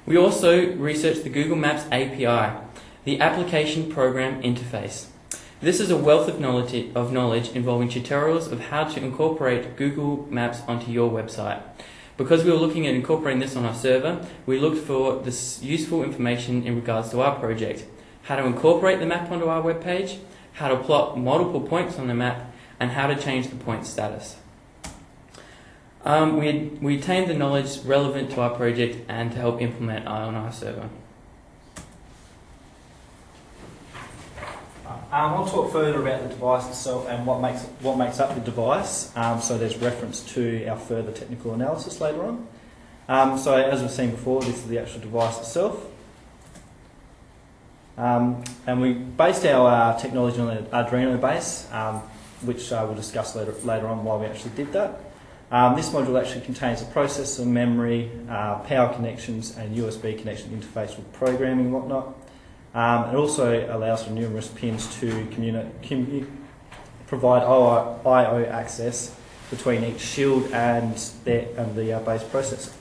We also researched the Google Maps API, the Application Program Interface. This is a wealth of knowledge involving tutorials of how to incorporate Google Maps onto your website. Because we were looking at incorporating this on our server, we looked for this useful information in regards to our project. How to incorporate the map onto our web page, how to plot multiple points on the map, and how to change the point status. We attained the knowledge relevant to our project and to help implement on our server. I'll talk further about the device itself and what makes up the device. So there's reference to our further technical analysis later on. So as we've seen before, this is the actual device itself. And we based our technology on an Arduino base, which we'll discuss later on why we actually did that. This module actually contains a processor, memory, power connections and USB connection interface with programming and whatnot. It also allows for numerous pins to provide I/O access between each shield and the base processor.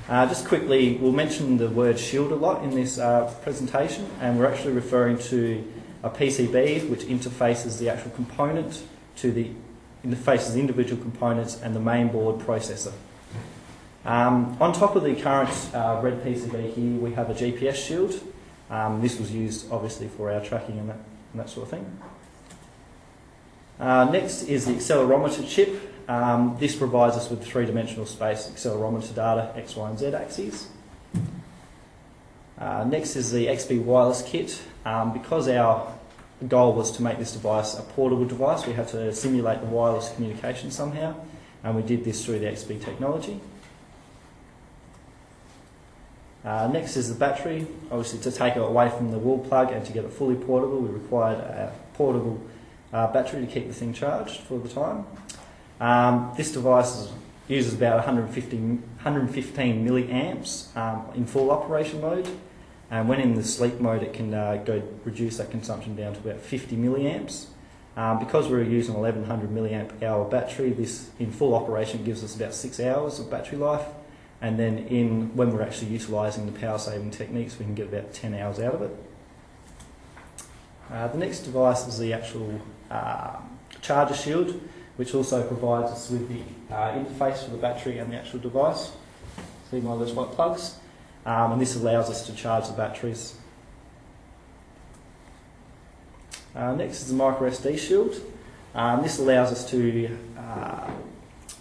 Just quickly, we'll mention the word shield a lot in this presentation, and we're actually referring to a PCB which interfaces the actual component to the individual components and the main board processor. On top of the current red PCB here, we have a GPS shield. This was used obviously for our tracking and that sort of thing. Next is the accelerometer chip. This provides us with three-dimensional space accelerometer data, X, Y and Z axes. Next is the XB wireless kit. Because our goal was to make this device a portable device, we had to simulate the wireless communication somehow, and we did this through the XB technology. Next is the battery. Obviously, to take it away from the wall plug and to get it fully portable, we required a portable battery to keep the thing charged for the time. This device uses about 115 milliamps in full operation mode, and when in the sleep mode it can reduce that consumption down to about 50 milliamps. Because we're using 1100 milliamp hour battery, this in full operation gives us about 6 hours of battery life, and then when we're actually utilising the power saving techniques, we can get about 10 hours out of it. The next device is the actual charger shield, which also provides us with the interface for the battery and the actual device. See one of those white plugs. And this allows us to charge the batteries. Next is the micro SD shield. This allows us to,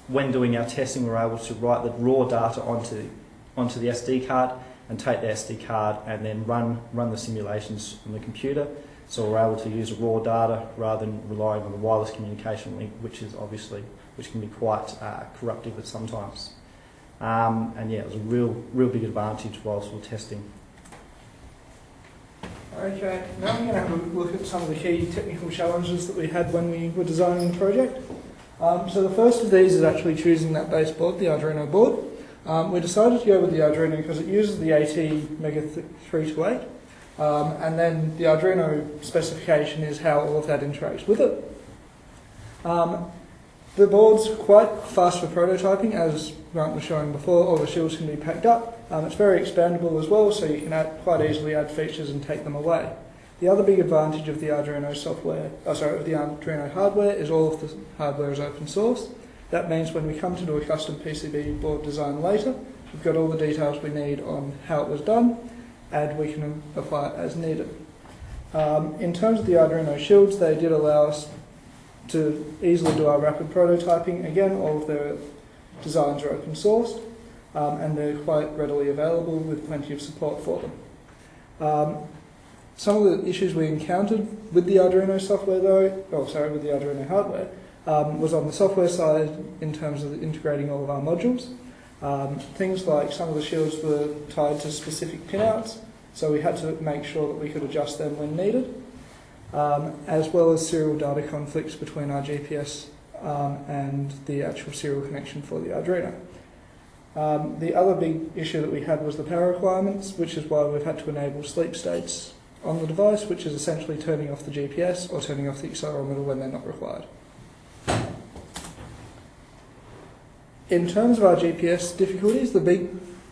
when doing our testing, we're able to write the raw data onto the SD card and take the SD card and then run the simulations on the computer. So we're able to use raw data rather than relying on the wireless communication link, which can be quite corruptive at sometimes. And yeah, it was a real big advantage whilst we're testing. Okay, now I'm going to have a look at some of the key technical challenges that we had when we were designing the project. So the first of these is actually choosing that base board, the Arduino board. We decided to go with the Arduino because it uses the AT-Mega328, and then the Arduino specification is how all of that interacts with it. The board's quite fast for prototyping, as Grant was showing before. All the shields can be packed up. It's very expandable as well, so you can quite easily add features and take them away. The other big advantage of the Arduino Arduino hardware is all of the hardware is open source. That means when we come to do a custom PCB board design later, we've got all the details we need on how it was done, and we can apply it as needed. In terms of the Arduino shields, they did allow us to easily do our rapid prototyping. Again, all of their designs are open sourced, and they're quite readily available with plenty of support for them. Some of the issues we encountered with the Arduino software with the Arduino hardware, was on the software side in terms of integrating all of our modules. Things like some of the shields were tied to specific pinouts, so we had to make sure that we could adjust them when needed, as well as serial data conflicts between our GPS and the actual serial connection for the Arduino. The other big issue that we had was the power requirements, which is why we've had to enable sleep states on the device, which is essentially turning off the GPS or turning off the accelerometer when they're not required. In terms of our GPS difficulties, the big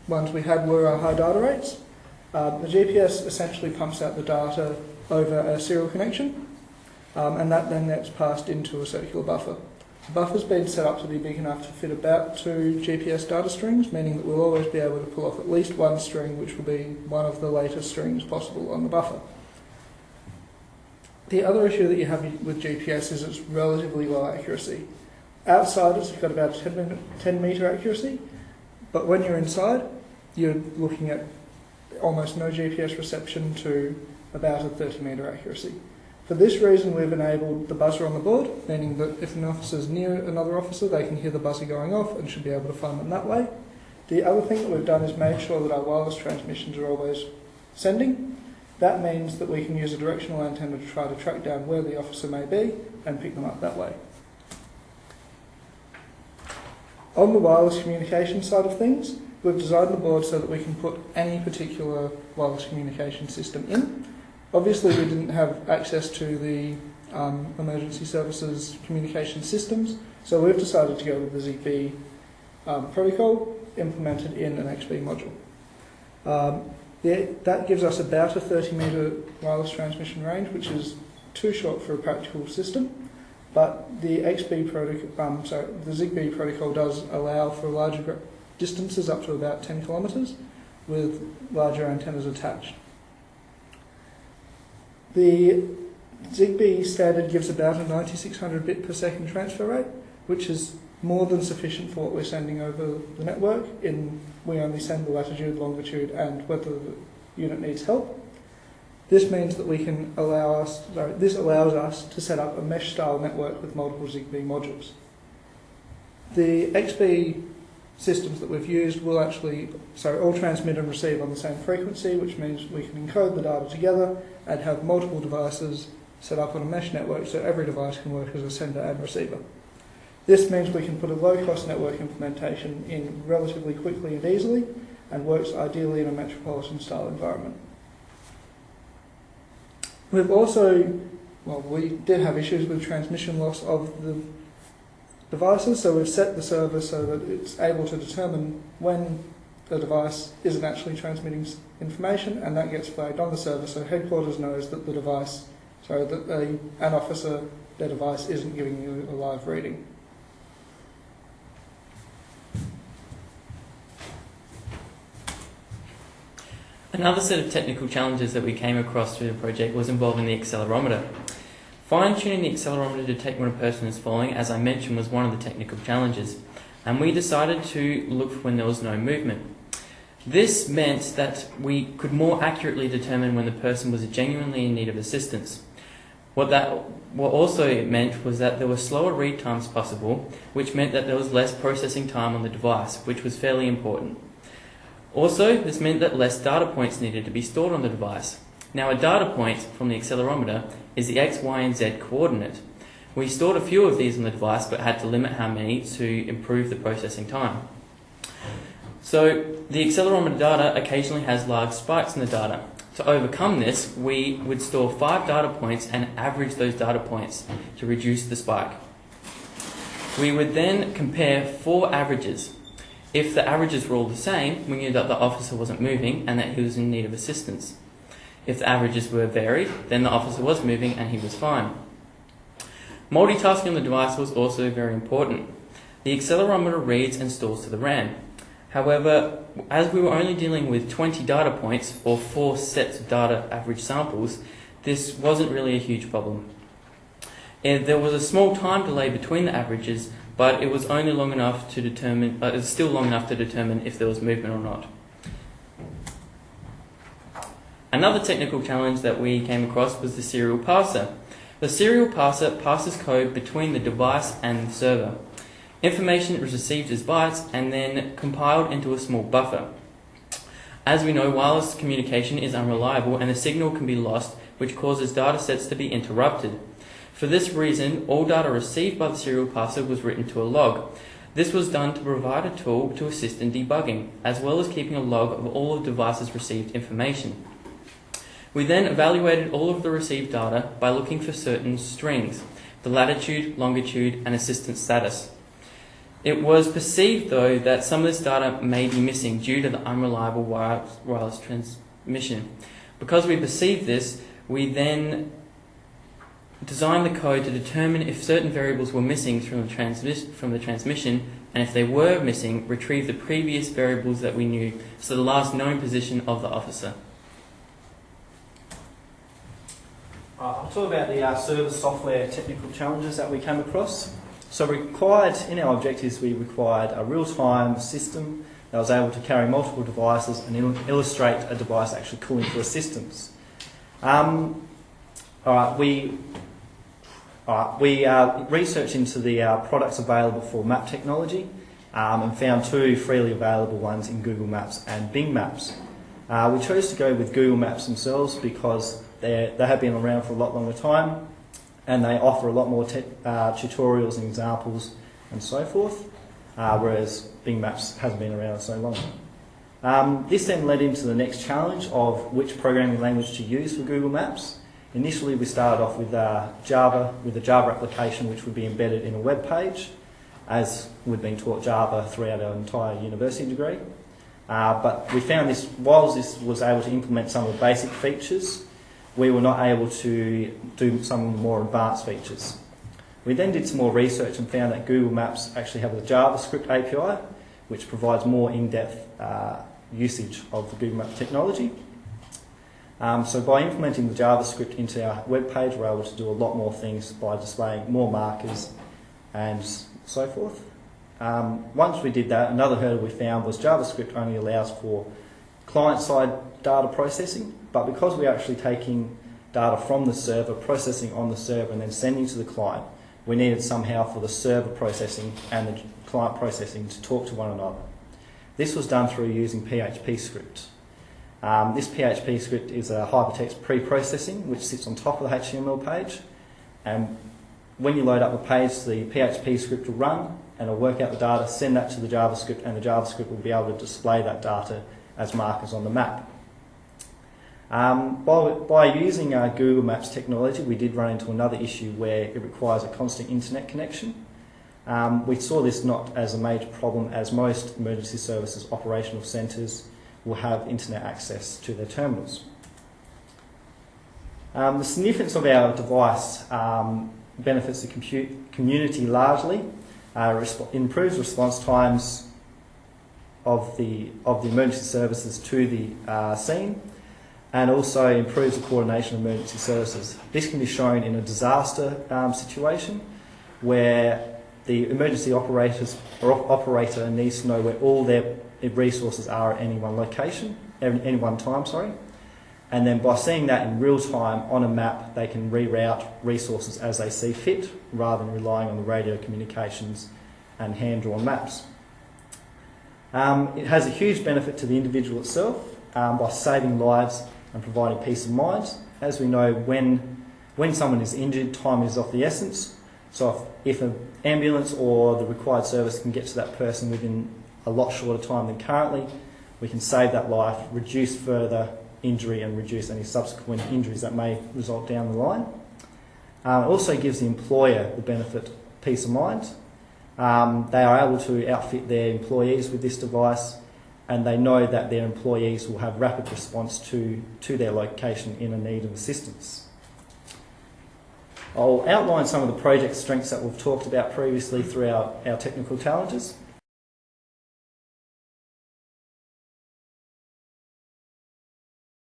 ones we had were our high data rates. The GPS essentially pumps out the data over a serial connection, and that then gets passed into a circular buffer. The buffer's been set up to be big enough to fit about 2 GPS data strings, meaning that we'll always be able to pull off at least one string, which will be one of the latest strings possible on the buffer. The other issue that you have with GPS is its relatively low accuracy. Outside it's got about 10 metre accuracy, but when you're inside, you're looking at almost no GPS reception to about a 30 metre accuracy. For this reason, we've enabled the buzzer on the board, meaning that if an officer's near another officer, they can hear the buzzer going off and should be able to find them that way. The other thing that we've done is made sure that our wireless transmissions are always sending. That means that we can use a directional antenna to try to track down where the officer may be and pick them up that way. On the wireless communication side of things, we've designed the board so that we can put any particular wireless communication system in. Obviously, we didn't have access to the emergency services communication systems, so we've decided to go with the ZigBee protocol implemented in an XBee module. That gives us about a 30-metre wireless transmission range, which is too short for a practical system, but the XBee protocol, the ZigBee protocol does allow for larger distances up to about 10 kilometres with larger antennas attached. The ZigBee standard gives about a 9600 bit per second transfer rate, which is more than sufficient for what we're sending over the network. We only send the latitude, longitude, and whether the unit needs help. This means that this allows us to set up a mesh-style network with multiple ZigBee modules. The XBee systems that we've used will all transmit and receive on the same frequency, which means we can encode the data together and have multiple devices set up on a mesh network so every device can work as a sender and receiver. This means we can put a low-cost network implementation in relatively quickly and easily, and works ideally in a metropolitan-style environment. We did have issues with transmission loss of the devices, so we've set the server so that it's able to determine when the device isn't actually transmitting information, and that gets flagged on the server so headquarters knows that an officer, their device isn't giving you a live reading. Another set of technical challenges that we came across through the project was involving the accelerometer. Fine-tuning the accelerometer to detect when a person is falling, as I mentioned, was one of the technical challenges, and we decided to look for when there was no movement. This meant that we could more accurately determine when the person was genuinely in need of assistance. What also meant was that there were slower read times possible, which meant that there was less processing time on the device, which was fairly important. Also, this meant that less data points needed to be stored on the device. Now, a data point from the accelerometer is the X, Y, and Z coordinate. We stored a few of these on the device, but had to limit how many to improve the processing time. So, the accelerometer data occasionally has large spikes in the data. To overcome this, we would store 5 data points and average those data points to reduce the spike. We would then compare 4 averages. If the averages were all the same, we knew that the officer wasn't moving and that he was in need of assistance. If the averages were varied, then the officer was moving and he was fine. Multitasking on the device was also very important. The accelerometer reads and stores to the RAM. However, as we were only dealing with 20 data points, or 4 sets of data average samples, this wasn't really a huge problem. There was a small time delay between the averages, but it was only long enough to determine, it was still long enough to determine if there was movement or not. Another technical challenge that we came across was the serial parser. The serial parser passes code between the device and the server. Information is received as bytes and then compiled into a small buffer. As we know, wireless communication is unreliable and the signal can be lost, which causes data sets to be interrupted. For this reason, all data received by the serial parser was written to a log. This was done to provide a tool to assist in debugging, as well as keeping a log of all of the devices' received information. We then evaluated all of the received data by looking for certain strings, the latitude, longitude, and assistance status. It was perceived, though, that some of this data may be missing due to the unreliable wireless transmission. Because we perceived this, we then designed the code to determine if certain variables were missing from the transmission, and if they were missing, retrieve the previous variables that we knew, so the last known position of the officer. I'll talk about the server software technical challenges that we came across. So in our objectives, we required a real-time system that was able to carry multiple devices and illustrate a device actually calling for assistance. We researched into the products available for map technology and found two freely available ones in Google Maps and Bing Maps. We chose to go with Google Maps themselves because they have been around for a lot longer time, and they offer a lot more tutorials and examples and so forth, whereas Bing Maps hasn't been around so long. This then led into the next challenge of which programming language to use for Google Maps. Initially, we started off with Java, with a Java application which would be embedded in a web page, as we'd been taught Java throughout our entire university degree. But we found this, whilst this was able to implement some of the basic features, we were not able to do some of the more advanced features. We then did some more research and found that Google Maps actually have a JavaScript API, which provides more in-depth usage of the Google Maps technology. So by implementing the JavaScript into our web page, we're able to do a lot more things by displaying more markers and so forth. Once we did that, another hurdle we found was JavaScript only allows for client-side data processing, but because we're actually taking data from the server, processing on the server and then sending to the client, we needed somehow for the server processing and the client processing to talk to one another. This was done through using PHP script. This PHP script is a hypertext pre-processing which sits on top of the HTML page, and when you load up the page, the PHP script will run and it'll work out the data, send that to the JavaScript, and the JavaScript will be able to display that data as markers on the map. By using Google Maps technology, we did run into another issue where it requires a constant internet connection. We saw this not as a major problem, as most emergency services operational centres will have internet access to their terminals. The significance of our device benefits the community largely, improves response times of the emergency services to the scene, and also improves the coordination of emergency services. This can be shown in a disaster situation where the emergency operator needs to know where all their resources are at any one location, any one time, and then by seeing that in real time on a map, they can reroute resources as they see fit, rather than relying on the radio communications and hand-drawn maps. It has a huge benefit to the individual itself by saving lives and providing peace of mind. As we know, when someone is injured, time is of the essence. So if an ambulance or the required service can get to that person within a lot shorter time than currently, we can save that life, reduce further injury and reduce any subsequent injuries that may result down the line. It also gives the employer the benefit of peace of mind. They are able to outfit their employees with this device, and they know that their employees will have rapid response to their location in a need of assistance. I'll outline some of the project strengths that we've talked about previously through our technical challenges.